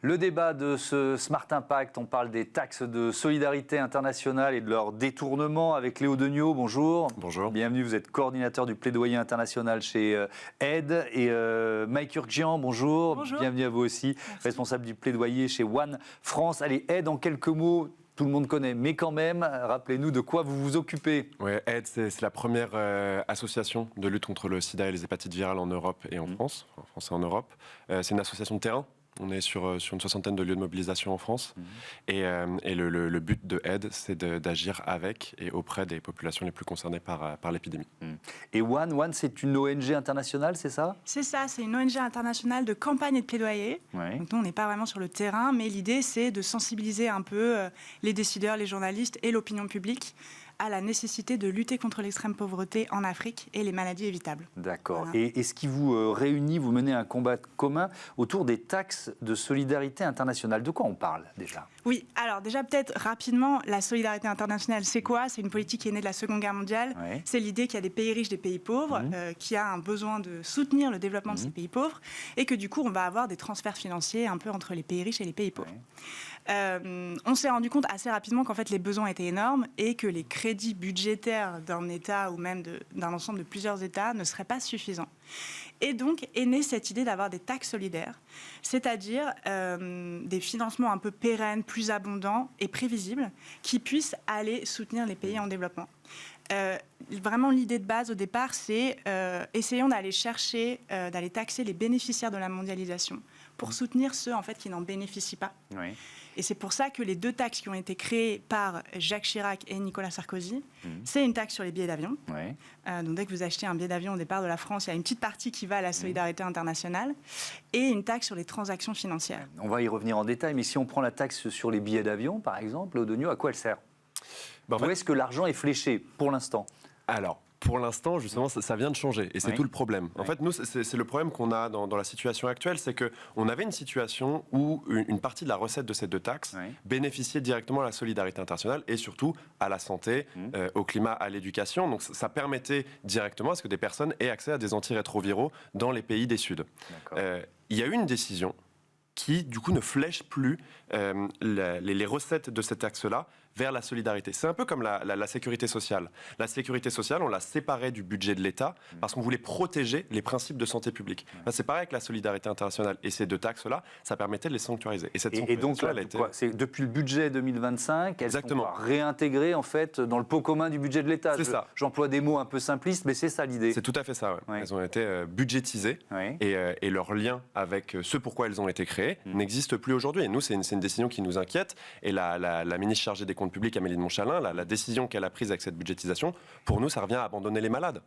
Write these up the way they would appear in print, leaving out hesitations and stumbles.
Le débat de ce Smart Impact, on parle des taxes de solidarité internationale et de leur détournement avec Léo Degnaud. Bonjour. Bonjour. Bienvenue, vous êtes coordinateur du plaidoyer international chez Aide. Et Mike Urgian, bonjour. Bonjour. Bienvenue à vous aussi, Merci. responsable du plaidoyer chez One France. Allez, Aide en quelques mots. Tout le monde connaît, mais quand même, rappelez-nous de quoi vous vous occupez. Oui, Aide, c'est la première association de lutte contre le sida et les hépatites virales en Europe et en France et en Europe. C'est une association de terrain. On est sur une 60aine de lieux de mobilisation en France. Et le but de Aide, c'est d'agir avec et auprès des populations les plus concernées par l'épidémie. Et One, c'est une ONG internationale, c'est ça? C'est ça, c'est une ONG internationale de campagne et de plaidoyer. Oui. Donc nous, on n'est pas vraiment sur le terrain, mais l'idée, c'est de sensibiliser un peu les décideurs, les journalistes et l'opinion publique à la nécessité de lutter contre l'extrême pauvreté en Afrique et les maladies évitables. D'accord. Voilà. Et ce qui vous réunit, vous menez un combat commun autour des taxes de solidarité internationale. De quoi on parle déjà? Oui, alors déjà peut-être rapidement, la solidarité internationale, c'est quoi? C'est une politique qui est née de la Seconde Guerre mondiale. Oui. C'est l'idée qu'il y a des pays riches, des pays pauvres, qui a un besoin de soutenir le développement de ces pays pauvres, et que du coup, on va avoir des transferts financiers un peu entre les pays riches et les pays pauvres. On s'est rendu compte assez rapidement qu'en fait, les besoins étaient énormes et que les crédits budgétaires d'un État ou même d'un ensemble de plusieurs États ne seraient pas suffisants. Et donc est née cette idée d'avoir des taxes solidaires, c'est-à-dire des financements un peu pérennes, plus abondants et prévisibles, qui puissent aller soutenir les pays en développement. Vraiment, l'idée de base au départ, c'est essayons d'aller chercher, d'aller taxer les bénéficiaires de la mondialisation pour soutenir ceux en fait qui n'en bénéficient pas. Oui. Et c'est pour ça que les deux taxes qui ont été créées par Jacques Chirac et Nicolas Sarkozy, c'est une taxe sur les billets d'avion. Oui. Donc dès que vous achetez un billet d'avion au départ de la France, il y a une petite partie qui va à la solidarité internationale et une taxe sur les transactions financières. On va y revenir en détail, mais si on prend la taxe sur les billets d'avion, par exemple, Léo Degnaud, à quoi elle sert? En Où fait, est-ce que l'argent est fléché pour l'instant? alors, pour l'instant, justement, ça vient de changer. Et c'est tout le problème. En fait, nous, c'est le problème qu'on a dans la situation actuelle, c'est qu'on avait une situation où une partie de la recette de ces deux taxes bénéficiait directement à la solidarité internationale et surtout à la santé, au climat, à l'éducation. Donc ça permettait directement à ce que des personnes aient accès à des antirétroviraux dans les pays des Suds. Il y a eu une décision qui, du coup, ne flèche plus les recettes de cette taxe-là vers la solidarité. C'est un peu comme la sécurité sociale. La sécurité sociale, on l'a séparée du budget de l'État parce qu'on voulait protéger les principes de santé publique. Là, c'est pareil avec la solidarité internationale. Et ces deux taxes-là, ça permettait de les sanctuariser. Et donc, là, c'est depuis le budget 2025, elles sont réintégrées, en fait, dans le pot commun du budget de l'État. C'est ça. J'emploie des mots un peu simplistes, mais c'est ça l'idée. C'est tout à fait ça, ouais. Elles ont été budgétisées et leur lien avec ce pourquoi elles ont été créées n'existe plus aujourd'hui. Et nous, c'est une décision qui nous inquiète. Et la ministre chargée des Comptes publics, Amélie de Montchalin, la décision qu'elle a prise avec cette budgétisation, pour nous, ça revient à abandonner les malades.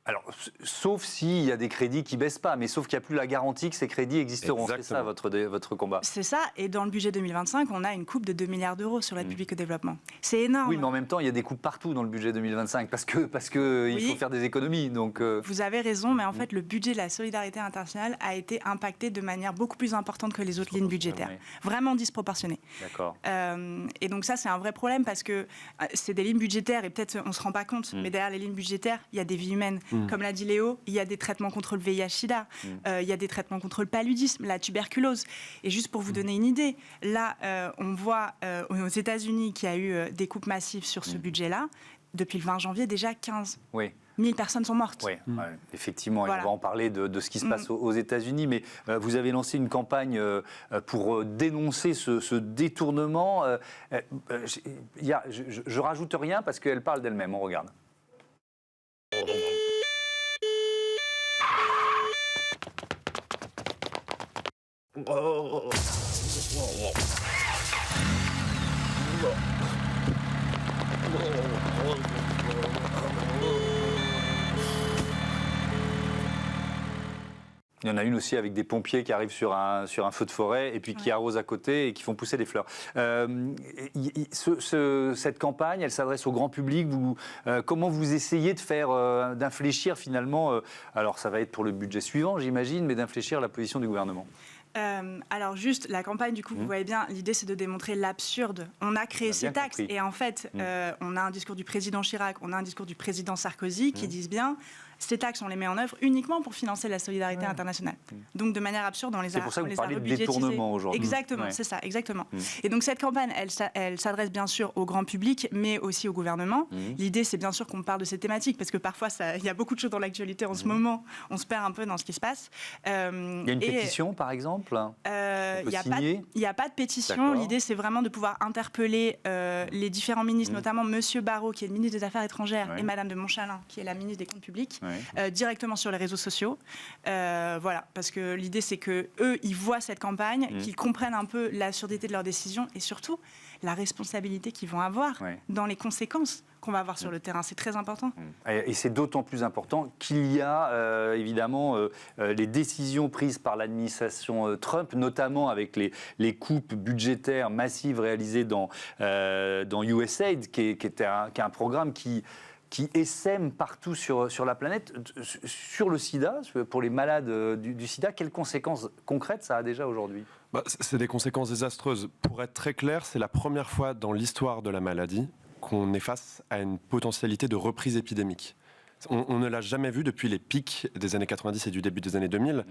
Alors, sauf s'il y a des crédits qui ne baissent pas, mais sauf qu'il n'y a plus la garantie que ces crédits existeront. Exactement. C'est ça votre combat. C'est ça, et dans le budget 2025, on a une coupe de 2 milliards d'euros sur l'aide publique au développement. C'est énorme. Oui, mais en même temps, il y a des coupes partout dans le budget 2025, parce que il faut faire des économies. Donc, Vous avez raison, mais en fait, le budget de la solidarité internationale a été impacté de manière beaucoup plus importante que les autres lignes budgétaires. Vraiment disproportionné. D'accord. Et donc ça, c'est un vrai problème, parce que c'est des lignes budgétaires, et peut-être on ne se rend pas compte, mais derrière les lignes budgétaires, il y a des vies humaines. Comme l'a dit Léo, il y a des traitements contre le VIH-Sida, il y a des traitements contre le paludisme, la tuberculose. Et juste pour vous donner une idée, là, on voit aux États-Unis qu'il y a eu des coupes massives sur ce budget-là. Depuis le 20 janvier, déjà 15 000 personnes sont mortes. Oui, effectivement, Voilà. et on va en parler de ce qui se passe aux États-Unis, mais vous avez lancé une campagne pour dénoncer ce détournement. Je rajoute rien parce qu'elle parle d'elle-même, on regarde. Il y en a une aussi avec des pompiers qui arrivent sur un feu de forêt et puis qui arrosent à côté et qui font pousser des fleurs. Cette campagne, elle s'adresse au grand public. Comment vous essayez de faire, d'infléchir finalement, alors ça va être pour le budget suivant j'imagine, mais d'infléchir la position du gouvernement? Alors juste, la campagne, du coup, vous voyez bien, l'idée c'est de démontrer l'absurde. On a créé ces taxes et en fait, on a un discours du président Chirac, on a un discours du président Sarkozy qui disent bien, ces taxes, on les met en œuvre uniquement pour financer la solidarité internationale. Donc de manière absurde, on les a C'est pour ça que vous parlez de rebudgétisés. détournement aujourd'hui. Exactement, c'est ça, exactement. Et donc cette campagne, elle s'adresse bien sûr au grand public, mais aussi au gouvernement. L'idée, c'est bien sûr qu'on parle de ces thématiques, parce que parfois, il y a beaucoup de choses dans l'actualité en ce moment, on se perd un peu dans ce qui se passe. Il y a une pétition, par exemple il n'y a pas de pétition. L'idée, c'est vraiment de pouvoir interpeller les différents ministres, notamment Monsieur Barrot, qui est le ministre des Affaires étrangères, et Madame de Montchalin, qui est la ministre des Comptes publics, directement sur les réseaux sociaux. Voilà, parce que l'idée, c'est qu'eux, ils voient cette campagne, qu'ils comprennent un peu l'absurdité de leurs décisions et surtout la responsabilité qu'ils vont avoir dans les conséquences qu'on va avoir sur le terrain. C'est très important. Et c'est d'autant plus important qu'il y a évidemment les décisions prises par l'administration Trump, notamment avec les coupes budgétaires massives réalisées dans USAID, qui est un programme qui essaime partout sur la planète. Sur le sida, pour les malades du sida, quelles conséquences concrètes ça a déjà aujourd'hui ? C'est des conséquences désastreuses. Pour être très clair, c'est la première fois dans l'histoire de la maladie qu'on est face à une potentialité de reprise épidémique. On ne l'a jamais vu depuis les pics des années 90 et du début des années 2000.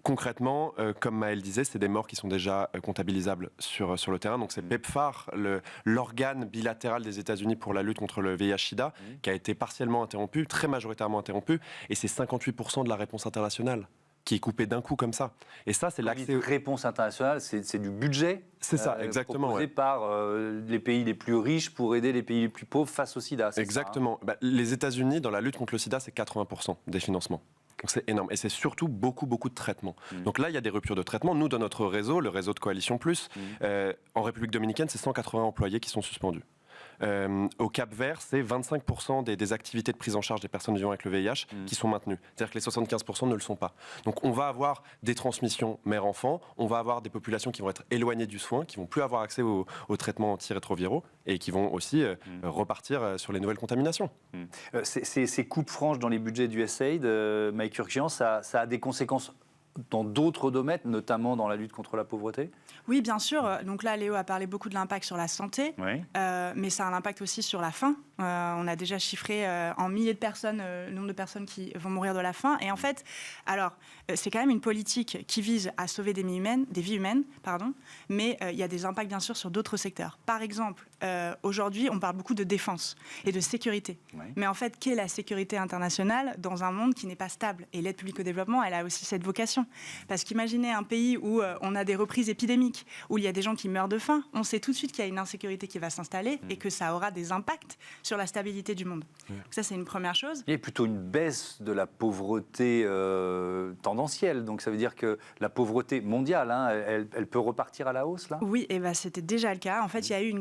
Concrètement, comme Maëlle disait, c'est des morts qui sont déjà comptabilisables sur le terrain. Donc c'est PEPFAR, l'organe bilatéral des États-Unis pour la lutte contre le VIH-Sida, qui a été partiellement interrompu, très majoritairement interrompu, et c'est 58% de la réponse internationale qui est coupée d'un coup comme ça. Et ça, c'est l'accès... Réponse internationale, c'est du budget. C'est ça, exactement. Proposé par les pays les plus riches pour aider les pays les plus pauvres face au sida. Exactement. Ça, hein. Les États-Unis, dans la lutte contre le sida, c'est 80% des financements. Donc c'est énorme. Et c'est surtout beaucoup de traitements. Donc là, il y a des ruptures de traitement. Nous, dans notre réseau, le réseau de Coalition Plus, en République dominicaine, c'est 180 employés qui sont suspendus. Au Cap-Vert, c'est 25% des activités de prise en charge des personnes vivant avec le VIH qui sont maintenues. C'est-à-dire que les 75% ne le sont pas. Donc on va avoir des transmissions mère-enfant, on va avoir des populations qui vont être éloignées du soin, qui vont plus avoir accès aux traitements antirétroviraux et qui vont aussi repartir sur les nouvelles contaminations. Ces coupes franches dans les budgets du USAID, Mike Urkian, ça a des conséquences dans d'autres domaines, notamment dans la lutte contre la pauvreté ? Oui, bien sûr. Donc là, Léo a parlé beaucoup de l'impact sur la santé, mais ça a un impact aussi sur la faim. On a déjà chiffré en milliers de personnes le nombre de personnes qui vont mourir de la faim. Et en fait, alors, c'est quand même une politique qui vise à sauver des vies humaines, mais il y a des impacts, bien sûr, sur d'autres secteurs. Par exemple, aujourd'hui, on parle beaucoup de défense et de sécurité. Mais en fait, qu'est la sécurité internationale dans un monde qui n'est pas stable ? Et l'aide publique au développement, elle a aussi cette vocation. Parce qu'imaginez un pays où on a des reprises épidémiques, où il y a des gens qui meurent de faim, on sait tout de suite qu'il y a une insécurité qui va s'installer et que ça aura des impacts sur la stabilité du monde. Donc ça, c'est une première chose. Il y a plutôt une baisse de la pauvreté tendancielle. Donc ça veut dire que la pauvreté mondiale, elle peut repartir à la hausse, là ? Oui, et c'était déjà le cas. En fait, il y a eu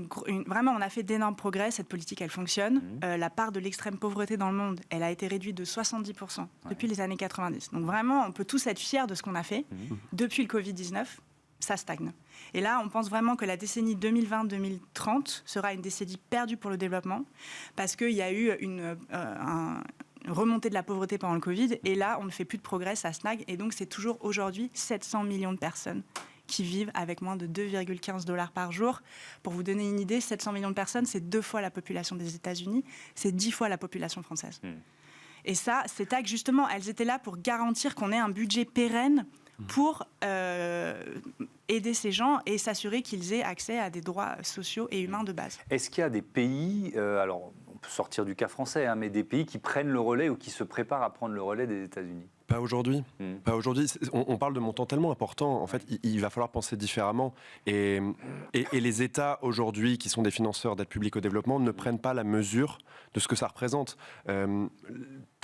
vraiment, on a fait d'énormes progrès. Cette politique, elle fonctionne. La part de l'extrême pauvreté dans le monde, elle a été réduite de 70% depuis les années 90. Donc vraiment, on peut tous être fiers de ce qu'on a fait. Depuis le Covid-19, ça stagne. Et là, on pense vraiment que la décennie 2020-2030 sera une décennie perdue pour le développement, parce qu'il y a eu une remontée de la pauvreté pendant le Covid, et là, on ne fait plus de progrès, ça stagne, et donc c'est toujours aujourd'hui 700 millions de personnes qui vivent avec moins de 2,15 $ par jour. Pour vous donner une idée, 700 millions de personnes, c'est 2 fois la population des États-Unis, c'est 10 fois la population française. Et ça, ces taxes, justement, elles étaient là pour garantir qu'on ait un budget pérenne pour aider ces gens et s'assurer qu'ils aient accès à des droits sociaux et humains de base. Est-ce qu'il y a des pays, alors on peut sortir du cas français, mais des pays qui prennent le relais ou qui se préparent à prendre le relais des États-Unis ? Pas aujourd'hui. Pas aujourd'hui. On parle de montants tellement importants. En fait, il va falloir penser différemment. Et les États, aujourd'hui, qui sont des financeurs d'aide publique au développement, ne prennent pas la mesure de ce que ça représente. Tu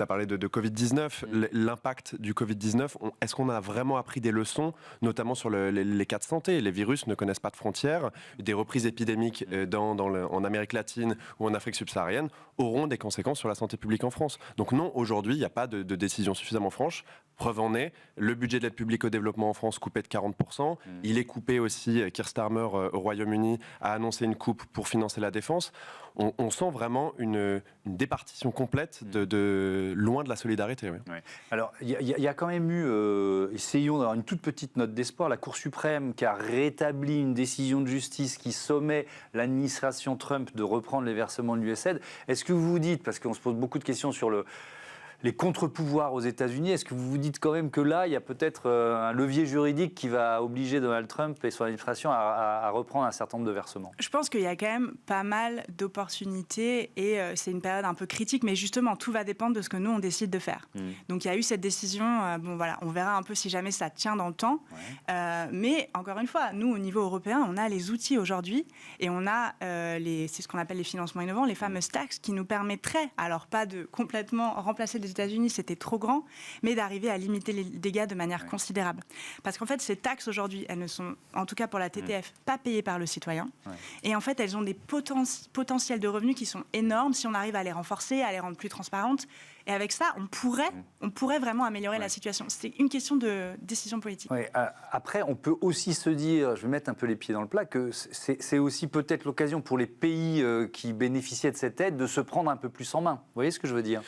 as parlé de Covid-19. L'impact du Covid-19, est-ce qu'on a vraiment appris des leçons, notamment sur les cas de santé ? Les virus ne connaissent pas de frontières. Des reprises épidémiques en Amérique latine ou en Afrique subsaharienne auront des conséquences sur la santé publique en France. Donc non, aujourd'hui, il n'y a pas de décision suffisamment franche. Preuve en est, le budget de l'aide publique au développement en France coupé de 40%. Il est coupé aussi, Keir Starmer au Royaume-Uni a annoncé une coupe pour financer la défense. On sent vraiment une départition complète loin de la solidarité. Oui. Alors, il y a quand même eu, essayons d'avoir une toute petite note d'espoir, la Cour suprême qui a rétabli une décision de justice qui sommait l'administration Trump de reprendre les versements de l'USAID. Est-ce que vous vous dites, parce qu'on se pose beaucoup de questions sur les contre-pouvoirs aux États-Unis. Est-ce que vous vous dites quand même que là, il y a peut-être un levier juridique qui va obliger Donald Trump et son administration à reprendre un certain nombre de versements? Je pense qu'il y a quand même pas mal d'opportunités et c'est une période un peu critique, mais justement, tout va dépendre de ce que nous, on décide de faire. Donc, il y a eu cette décision, bon voilà, on verra un peu si jamais ça tient dans le temps. Mais encore une fois, nous, au niveau européen, on a les outils aujourd'hui et on a, c'est ce qu'on appelle les financements innovants, les fameuses taxes qui nous permettraient, alors pas de complètement remplacer les États-Unis, c'était trop grand, mais d'arriver à limiter les dégâts de manière considérable. Parce qu'en fait, ces taxes aujourd'hui, elles ne sont, en tout cas pour la TTF, pas payées par le citoyen. Et en fait, elles ont des potentiels de revenus qui sont énormes si on arrive à les renforcer, à les rendre plus transparentes. Et avec ça, on pourrait vraiment améliorer la situation. C'est une question de décision politique. Après, on peut aussi se dire, je vais mettre un peu les pieds dans le plat, que c'est aussi peut-être l'occasion pour les pays qui bénéficiaient de cette aide de se prendre un peu plus en main. Vous voyez ce que je veux dire?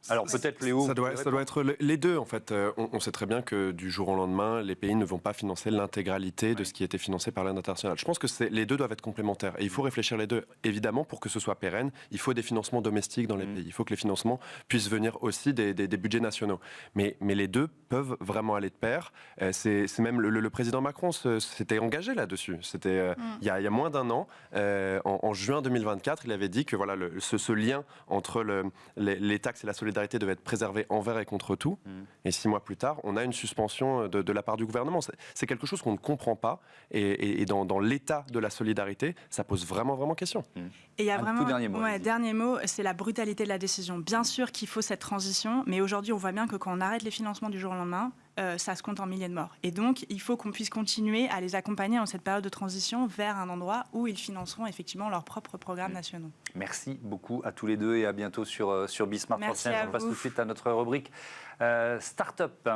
Alors peut-être Léo. Ça doit être les deux en fait. On sait très bien que du jour au lendemain, les pays ne vont pas financer l'intégralité de ce qui était financé par l'aide internationale. Je pense que les deux doivent être complémentaires et il faut réfléchir les deux. Évidemment, pour que ce soit pérenne, il faut des financements domestiques dans les pays. Il faut que les financements puissent venir aussi des budgets nationaux. Mais les deux peuvent vraiment aller de pair. C'est même le président Macron s'était engagé là-dessus. C'était il y a moins d'un an, en juin 2024, il avait dit que voilà ce lien entre les taxes et la solidarité devait être préservée envers et contre tout. Et 6 mois plus tard, on a une suspension de la part du gouvernement. C'est quelque chose qu'on ne comprend pas. Et dans l'état de la solidarité, ça pose vraiment question. Et il y a vraiment, dernier mot, c'est la brutalité de la décision. Bien sûr qu'il faut cette transition, mais aujourd'hui, on voit bien que quand on arrête les financements du jour au lendemain, ça se compte en milliers de morts. Et donc, il faut qu'on puisse continuer à les accompagner dans cette période de transition vers un endroit où ils financeront effectivement leurs propres programmes nationaux. Merci beaucoup à tous les deux et à bientôt sur Bismart. Merci on passe tout de suite à notre rubrique Start-up.